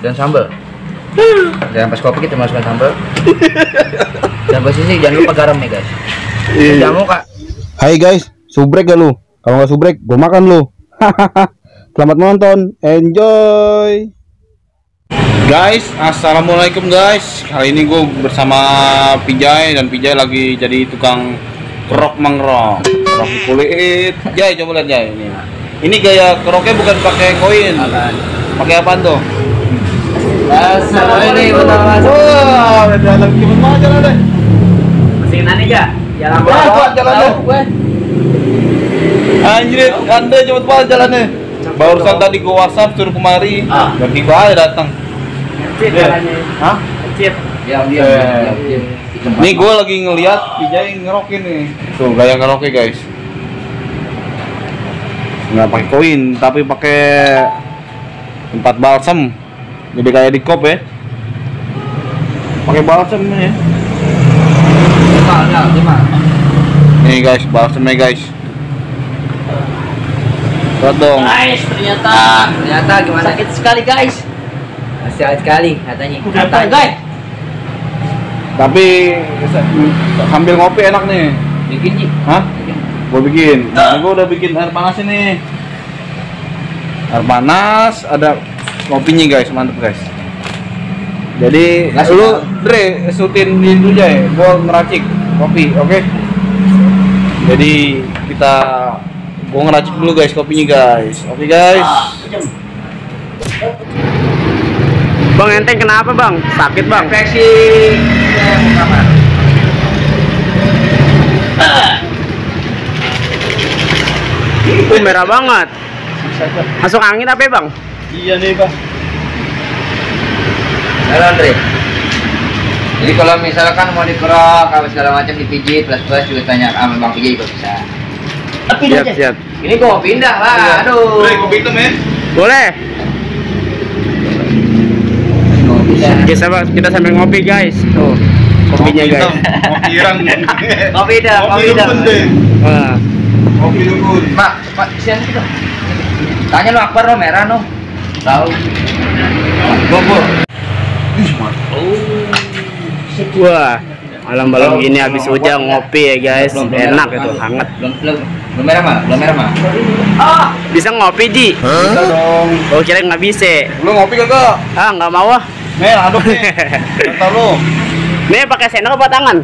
dan sambal. Jangan pas kopi kita masukkan sambal. Dan posisi jangan lupa garam nih guys. Jamu kak. Hai guys, subrek gak lu? Kalau nggak subrek, gue makan lu. Selamat menonton, enjoy. Guys, assalamualaikum guys. Kali ini gue bersama Pijay dan Pijay lagi jadi tukang kerok mangrok, kerok kulit. Jay, coba lihat Jay ini. Ini gaya keroknya bukan pakai koin. Pakai apaan tuh? Assalamualaikum warahmatullahi Wah, jalan gimana jalan deh? Mesin aja. Jalan jalannya. Anjir, Anda cepet banget jalannya. Barusan tadi gua WhatsApp suruh kemari, tiba-tiba aja datang. Kecil jalannya. Hah? Kecil. Diam. Nih gua lagi ngeliat Pijay ngerokin nih. Tuh gaya ngeroknya guys. Nggak pakai koin, tapi pakai tempat balsam. Jadi kayak di kop ya. Pakai balsam nih. Lima. Nih guys, balsamnya guys. Lihat dong. Guys, ternyata gimana? Sakit sekali guys. Sakit sekali katanya. Guys. Tapi sambil ngopi enak nih. Bikin Ji. Hah? Gua bikin. Nah, gua udah bikin air panas ini. Air panas, ada kopinya guys, mantep guys. Jadi lu Dre sutin dulu aja ya, gua ngeracik kopi, oke? Jadi gua ngeracik dulu guys kopinya guys, oke guys. Bang, enteng kenapa bang? Sakit bang? Infeksi kamar. Merah banget. Masuk angin apa ya bang? Iya nih bang. Halo Andre. Jadi kalau misalkan mau dikerok, apa segala macam dipijit, plus juga tanya sama Bang Pijay juga bisa. Tapi Siap. ini gua mau pindah lah. Aduh. Boleh kopi hitam ya? Boleh. Mau pindah. Kita sambil ngopi guys. Tuh kopinya guys. Kopi irang. Kopi dah. Wah. Kopi dukun. Pak, siang kita. Tanya lo Akbar lo merah no. Tahu. Bobo. Wah. Malam-malam gini habis hujan ngopi ya guys. Enak itu, hangat. Belum merah mah. Bisa ngopi Ji? Bisa dong. Oh kira nggak bisa. Lu ngopi kagak? Ah nggak mau ah. Nih, aduk nih. Kata lu. Nih pakai sendok apa tangan?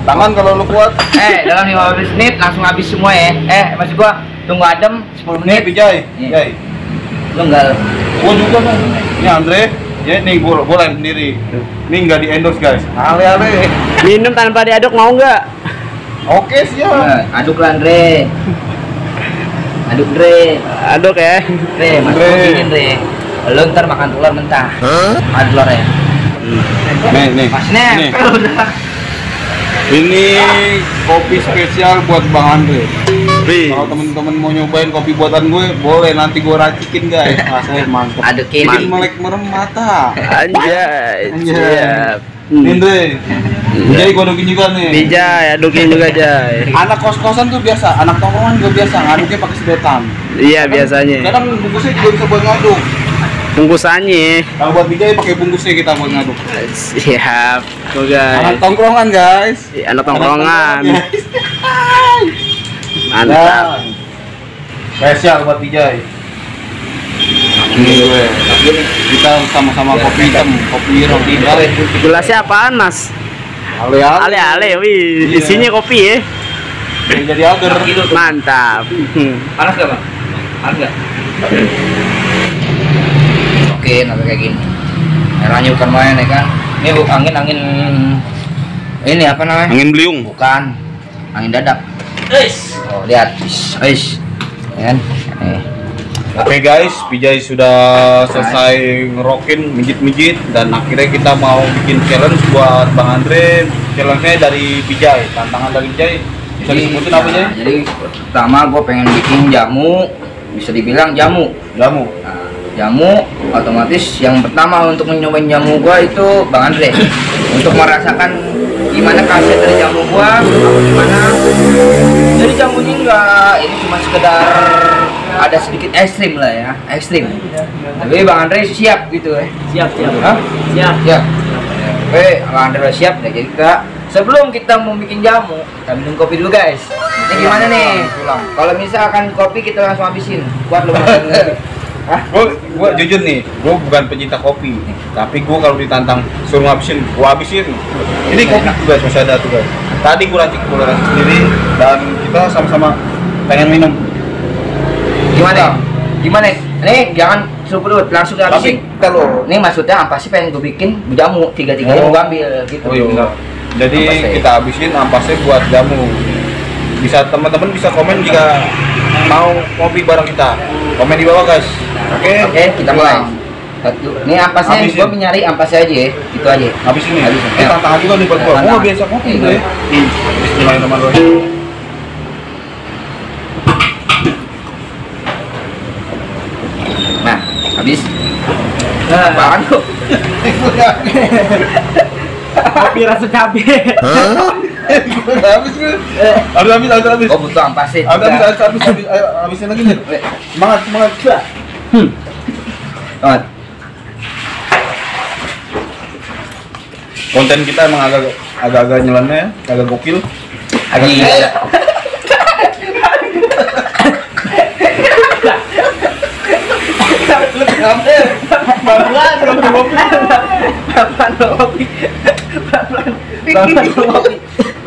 Tangan kalau lu kuat. Dalam 15 menit langsung habis semua ya. Maksud gua tunggu adem 10 Nih, menit. Pijay. Pijay. Lu enggak. Gua juga kan. Ini Andre. Ya nih gua lain sendiri. Ini nggak di endorse guys. Ale-ale. Minum tanpa diaduk mau nggak? Oke siap. Aduk lah Andre. Aduk Dre. Aduk ya. Dre, masukin Dre. Lu ntar makan telur mentah. Makan telur ya. Nih. Pas nempel udah. Ini kopi spesial buat Bang Andre. Wih. Kalau temen-temen mau nyobain kopi buatan gue, boleh nanti gue racikin guys. Asli mantep. Adukin. Bikin melek merem mata. Anjay. Siap. Nih Andre. Jadi gue adukin juga nih. Pijay, adukin juga Jay. Anak kos-kosan tuh biasa, anak tongkrongan juga biasa ngaduknya pakai sedotan. Iya biasanya. Kadang bungkusnya juga bisa buat ngaduk. Bungkusannya. Kalau buat Pijay pakai bungkusnya kita buat ngaduk. Siap. Tuh guys. Anak tongkrongan guys. Anak tongkrongan. guys. Mantap. Spesial buat Pijay. Ini gue. Kita sama-sama kopi hitam, kopi ireng. Gelasnya apaan mas? Ale-ale. Ale-ale, wih. Iya. Isinya kopi ya. Jadi agar. Mantap. Panas gak Bang? Panas gak? Oke, nanti kayak gini. Merahnya bukan main ya kan? Ini angin ini apa namanya? Angin beliung. Bukan. Angin dadak. Oh, lihat. Ya kan? Oke guys, Pijay sudah selesai ngerokin, mijit-mijit, dan akhirnya kita mau bikin challenge buat Bang Andre. Challenge-nya dari Pijay, tantangan dari Pijay. Bisa disebutin apa Jay? Jadi pertama gue pengen bikin jamu, bisa dibilang jamu. Jamu. Nah, jamu otomatis yang pertama untuk nyobain jamu gue itu Bang Andre. Untuk merasakan gimana khasiat dari jamu gue, gimana. Jadi jamunya enggak, ini cuma sekedar ada sedikit ekstrim lah ya, ekstrim. Tapi Bang Andre siap gitu ya. Siap. Hah? Siap. Siap. Oke, Bang Andre udah siap ya. Jadi kita sebelum kita mau bikin jamu, kita minum kopi dulu guys. Ini gimana nih? Kalau misalkan kopi kita langsung habisin. Kuat lu makan kopi. Hah? Gua jujur nih, gua bukan pencinta kopi, tapi gua kalau ditantang suruh ngabisin, gua habisin. Ini kopi tuh guys, masih ada tuh guys. Tadi gua racik sendiri dan kita sama-sama pengen minum. Gimana? Gimana? Nih jangan suruh dulu, langsung Tapi habisin. kalau Ini maksudnya apa sih pengen gue bikin jamu tiga-tiganya gue ambil gitu. oh iya benar. Jadi Ampasnya. kita habisin ampasnya buat jamu. Bisa teman-teman bisa komen jika mau kopi bareng kita. Komen di bawah guys. Oke, kita mulai. Satu. Ini ampasnya Habisin. gue mencari ampasnya aja ya. Itu aja. Habisin nih. Habisin. Ini tantangan juga nih buat gua. Gua Tantangan. nggak biasa kopi Iya. gue. Bismillahirrahmanirrahim. Nah, habis. Apaan tuh? Kopi rasa cabe. Habis gue. Habis. Oh butuh ampasnya. Habis. Ayo habisin lagi nih. Semangat. Banget. Konten kita emang agak nyeleneh, agak gokil. Lagi.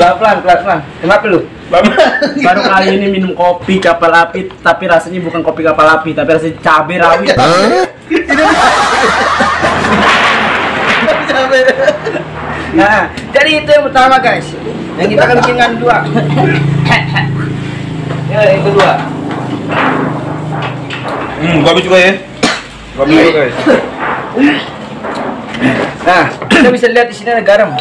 Pelan-pelan. Kenapa lu? Baru kali ini minum kopi kapal api, tapi rasanya bukan kopi kapal api, tapi rasanya cabai rawit. Nah, jadi itu yang pertama guys. Yang kita akan bikinkan dua. Ya, yang kedua. Gua habis juga ya. Gua habis juga guys. Nah, kita bisa lihat di sini ada garam.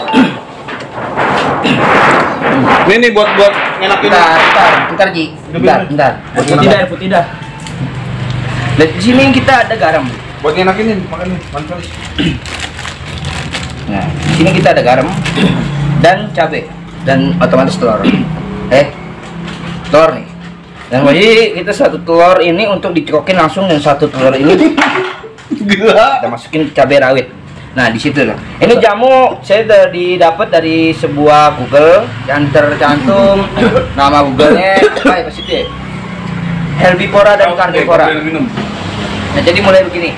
Ini nih buat ngenakin. Bentar Ji. Bentar. Putih dah, putih dah. Lihat di sini kita ada garam. Buat ngenakin nih, makan nih, mantap. Nah, di sini kita ada garam dan cabai dan otomatis telur. Telur nih. Dan wajib kita satu telur ini untuk dicekokin langsung yang satu telur ini Gila. kita masukin cabai rawit. Nah, di situ loh. Ini jamu saya didapat dari sebuah Google yang tercantum nama Google-nya apa ya situ ya? Herbivora dan Carnivora. Minum. Nah, jadi mulai begini.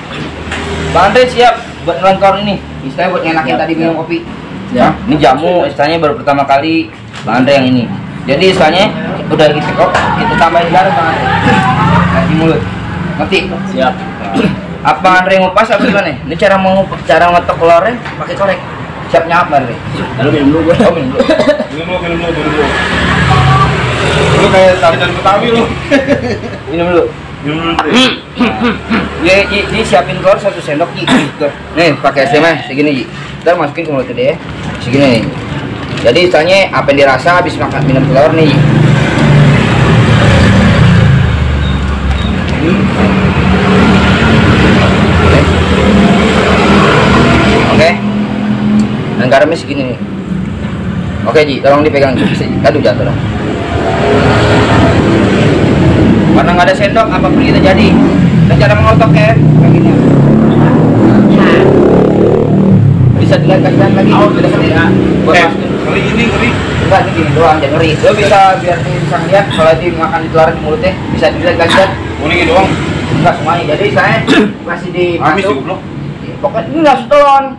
Bang Andre siap buat ngelengkar ini. Istilahnya buat ngenakin tadi minum kopi. Ya, ini jamu istilahnya baru pertama kali Bang Andre yang ini. Jadi istilahnya udah ditekok, kita tambahin garam Bang Andre. Nah, di mulut. Ngerti? Siap. Apa Bang Andre ngupas apa gimana? Ini cara ngetok telurnya pakai korek. Siap nyap Bang Andre. Lalu minum dulu gue. Oh, minum dulu. Minum dulu. Lu kayak sarjan Betawi lu. Minum dulu. Minum dulu. Ji, siapin telur 1 sendok Ji. Nih, pakai es mah segini Ji. Ntar masukin ke mulut deh ya. Segini nih. Jadi istilahnya apa yang dirasa habis makan minum telur nih. Oke. Dan garamnya segini nih. Oke Ji, tolong dipegang bisa Ji. Aduh jatuh dong. Karena nggak ada sendok, apapun kita jadi. Dan cara mengotok ya, kayak gini. Bisa dilihat kasihan lagi. Oh, tidak sendiri. Buat masukin. Kali ini ngeri. Enggak, ini gini doang, jangan ngeri. Lo bisa biar dia bisa lihat kalau dia makan telur di mulutnya, bisa dilihat kasihan. Kuning doang. Enggak semuanya. Jadi saya masih di Amis sih goblok. Pokoknya ini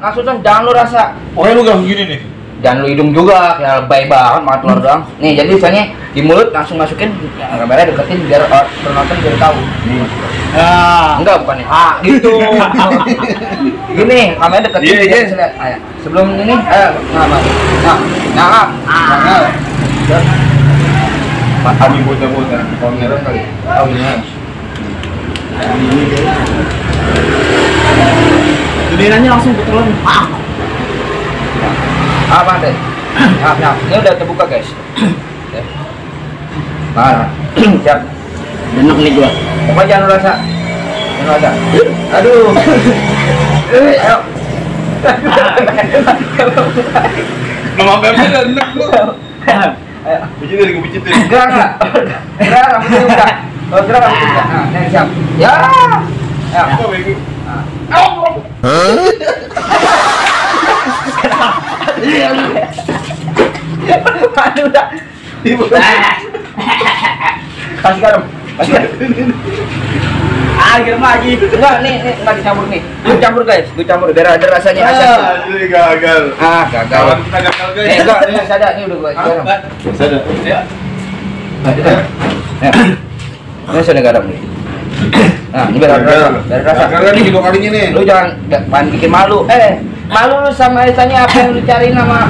langsung jangan lu rasa. Pokoknya lu gak begini nih. Jangan lu hidung juga, kayak lebay banget makan telur doang. Nih, jadi misalnya di mulut langsung masukin, kameranya deketin biar penonton biar tahu. Ah. Enggak, bukannya. Gitu. Gini, kameranya deketin Iya, biar iya. bisa lihat. Ayo. Sebelum ini, ayo, nyangap. Kami bocah-bocah. Garam kali. Oh, ini. Gedeannya langsung ketelan. Apa deh? Nah, ini udah terbuka guys. Nah, siap. Enak nih gua. Pokoknya jangan lu rasa. Aduh. Ayo. Nama bebek enak lu. Ayo. Bicit dari bicit. Enggak. Rambutnya buka. Gerak. Nah, siap. Ya. Ya. Aduh, udah. Kasih garam. Garam lagi. Enggak, nih, enggak dicampur nih. Gue campur guys, gue campur biar ada rasanya asam. Ini gagal. Gagal. Kawan kita gagal guys. Enggak, ini ada, ini udah gue garam. Sada. Ya. Ini sudah garam nih. Nah, ini biar ada rasa. Biar ada rasa. Gagal nih 2 kalinya nih. Lu jangan bikin malu. Malu lu sama Esanya apa yang lu cari nama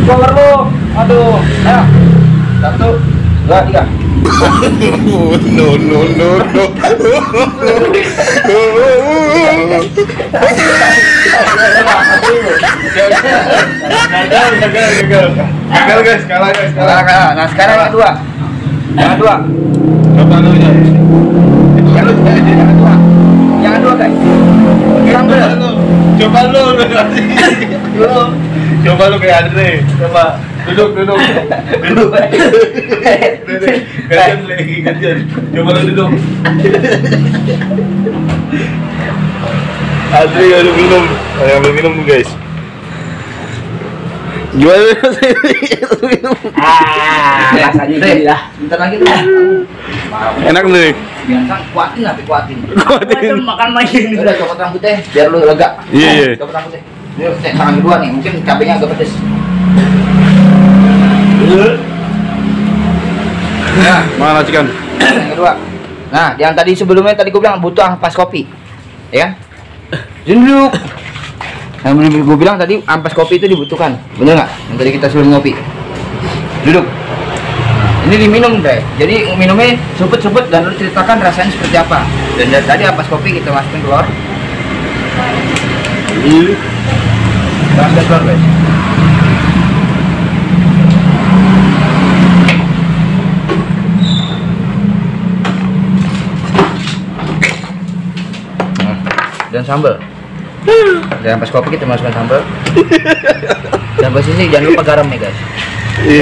follower lu. Aduh. Ayo. 1, 2, 3. No. Gagal guys, kalah guys, kalah. Nah, sekarang yang kedua. Yang kedua. Coba lu aja. Yang kedua guys. Sambal. Coba lu. Coba lu kayak Andre. Coba duduk. Gantian. Coba lu duduk. Andre ada minum. Yang minum guys. Gimana minum? Rasanya deh lah. Bentar lagi tuh. Enak nih. Biasa kuatin. Macam makan main. Udah copot rambutnya biar lu lega. Iya. Copot rambutnya. Ini tangan kedua nih, mungkin cabenya agak pedes. Nah, Mana cikan? yang kedua. Nah, yang tadi sebelumnya tadi gue bilang butuh ampas kopi. Ya. Duduk. Yang gue bilang tadi ampas kopi itu dibutuhkan. Bener nggak? Yang tadi kita suruh ngopi. Duduk. Ini diminum deh. Jadi minumnya supet dan lu ceritakan rasanya seperti apa. Dan dari tadi ampas kopi kita masukin telur. Masukin telur guys. Dan sambal. Dan ampas kopi kita masukkan sambal. Dan posisi jangan lupa garam nih guys.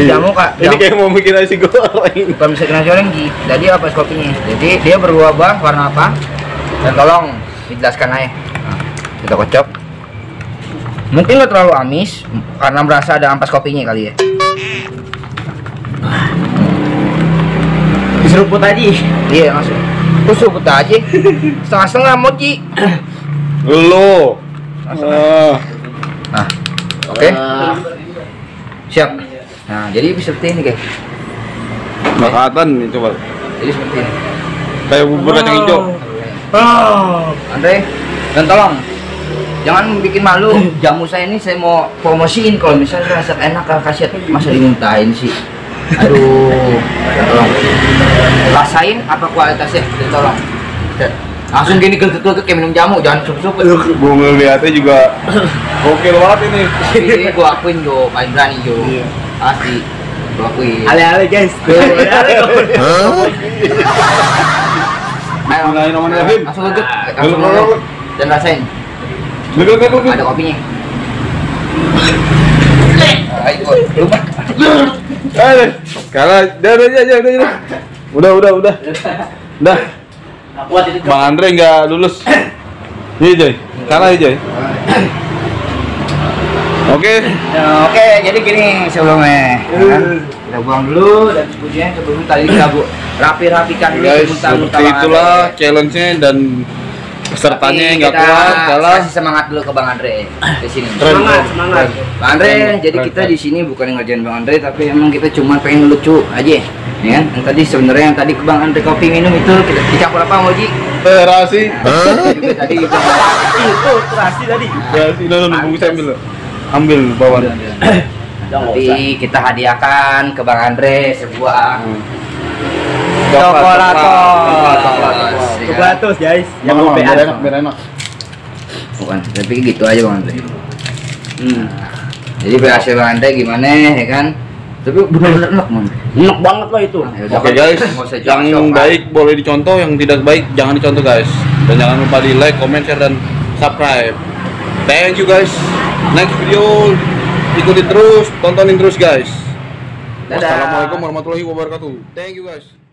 Jamu kak. Ini kayak mau bikin nasi goreng. Bukan bisa nasi goreng jadi ampas kopinya. Jadi dia berubah warna apa? Dan tolong dijelaskan aja. Nah, kita kocok. Mungkin nggak terlalu amis karena merasa ada ampas kopinya kali ya. Diseruput aja. Iya langsung. Terus seruput aja. Setengah-setengah mochi. Lo. Nah, oke. Siap. Nah, jadi seperti ini guys. Makatan nih coba. Jadi seperti ini. Kayak bubur kacang hijau. Andre, dan tolong jangan bikin malu. Jamu saya ini saya mau promosiin kalau misalnya rasa enak khasiat masa dimintain sih. Aduh, dan tolong rasain apa kualitasnya. Dan tolong. Langsung gini gelget-gelget kayak minum jamu, jangan sup-sup. Gue ngeliatnya juga oke banget ini. Ini gua akuin yo, paling berani yo. Iya. Pasti gua akuin. Ale-ale guys. Ayo, Bismillahirrahmanirrahim. langsung geget, langsung geget. Dan rasain. Ada kopinya. Ayo, lupa. Kalah, udah. Udah. Bang Andre nggak lulus. Iya Joy, kalah ya Joy. Oke. Oke, jadi gini sebelumnya. Kita buang dulu dan kemudian sebelum tadi kita rapi-rapikan dulu Guys, seperti itulah challenge-nya dan pesertanya yang nggak kuat kalah. Kasih semangat dulu ke Bang Andre di sini. Semangat. Bang Andre, jadi kita di sini bukan ngerjain Bang Andre tapi emang kita cuma pengen lucu aja. Ya kan? Yang tadi sebenarnya yang tadi ke Bang Andre kopi minum itu kita dicampur apa Moji? Terasi. Juga tadi kita Itu terasi tadi. Terasi, bungkus ambil bawah. Tapi kita hadiahkan ke Bang Andre sebuah Coklatos guys. Yang Mau lebih biar enak. Bukan, tapi gitu aja Bang Andre. Jadi hasil Bang Andre gimana ya kan? Tapi benar-benar enak man. Enak banget loh itu. Oke guys, yang baik boleh dicontoh, yang tidak baik jangan dicontoh guys. Dan jangan lupa di like, comment, share, dan subscribe. Thank you guys. Next video ikuti terus, tontonin terus guys. Dadah. Wassalamualaikum warahmatullahi wabarakatuh. Thank you guys.